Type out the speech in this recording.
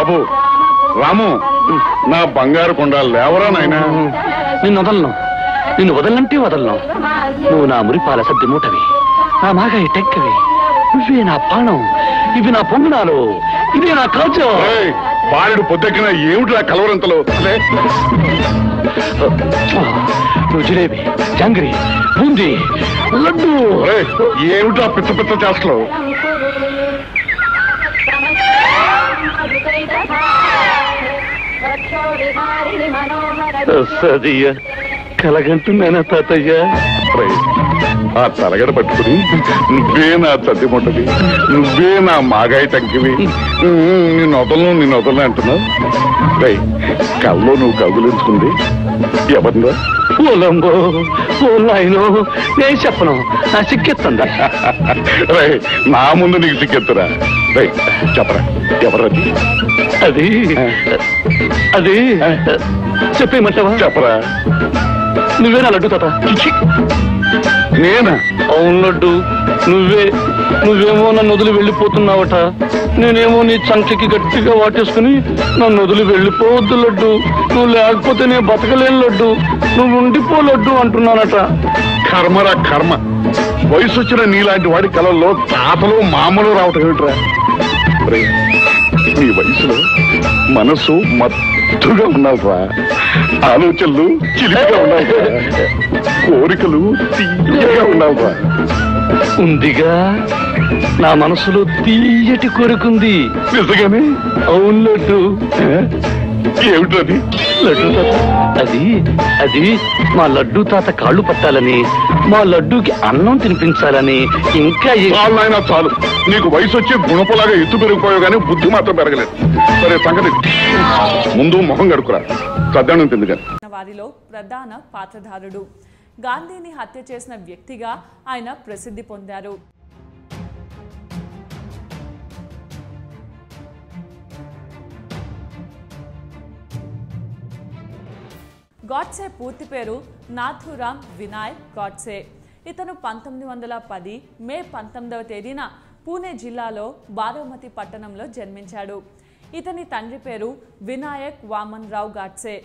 బాబు రాము, నా బంగారు కొండ లేవరా నాయనా. నిన్ను వదలనంటే వదలను. నువ్వు నా మురిపాల సద్ది మూటవి, నా మాగాయి టెక్కవి, నువ్వే నా పాణం, ఇవి నా పొంగునాలు, ఇదే నా కాచం. బాలుడు పొద్దెక్కిన ఏమిటి నా కలవరంతలో? నువ్వు జిలేబీ, జంగిరి, బూందీ, లడ్డు. ఏమిటా పిచ్చ పిచ్చ చేస్తలో? సదియ్య కలగంటున్నానా తాతయ్య? ఆ తలగడ పట్టుకుని నువ్వే నా చద్ది ముట్టది, నువ్వే నా మాగాయి తగ్గివి, నిన్ను వదలను అంటున్నావు. కల్లో నువ్వు కౌగులించుకుంది ఎవరిదా? ఓలంబో ఓ నాయనో, నేను చెప్పను, నా సిక్కెత్తందా? నా ముందు నీకు సిక్కెత్తురా? చెప్పరా ఎవరది? అది అది చెప్పేయమంటావా? చెప్పరా. నువ్వే నా లడ్డు తాత. నేనా? అవును లడ్డు, నువ్వేమో నన్ను వదిలి వెళ్ళిపోతున్నావట, నేనేమో నీ చంకకి గట్టిగా వాటేసుకుని నన్ను వదిలి వెళ్ళిపోవద్దు లడ్డు, నువ్వు లేకపోతే నేను బతకలేను లడ్డు, నువ్వు ఉండిపో లడ్డు అంటున్నానట. కర్మరా కర్మ. వయసు వచ్చిన నీలాంటి వాడి కళల్లో తాతలు మామలు రావటం ఏమిట్రా? నీ వయసులో మనసు మత్తుగా ఉన్నావురా, ఆలోచనలు చిలిపిగా ఉన్నావురా, కోరికలు తీయగా ఉన్నావురా. ఉందిగా, నా మనసులో తీయటి కోరికుంది. నిజంగానే? అవును లడ్డు. ఏమిటది? లడ్డు తాత, అది మా లడ్డు తాత కాళ్ళు పట్టాలని, మా లడ్డూకి అన్నం తినిపించాలని. ఇంకా నాయన చాలు, నీకు వయసు వచ్చి గుణపలాగా ఎత్తు పెరిగిపోయావు కానీ బుద్ధి మాత్రం పెరగలేదు. సరే సంగతి ముందు మొహం గడుకురా, సద్దానం తిందుగాని. వారిలో ప్రధాన పాత్రధారుడు, గాంధీని హత్య చేసిన వ్యక్తిగా ఆయన ప్రసిద్ధి పొందారు. గాడ్సే పూర్తి పేరు నాథూరామ్ వినాయక్ గాడ్సే. ఇతను 1910 మే 19వ తేదీన పూణే జిల్లాలో బారామతి పట్టణంలో జన్మించాడు. ఇతని తండ్రి పేరు వినాయక్ వామన్ రావు గాడ్సే.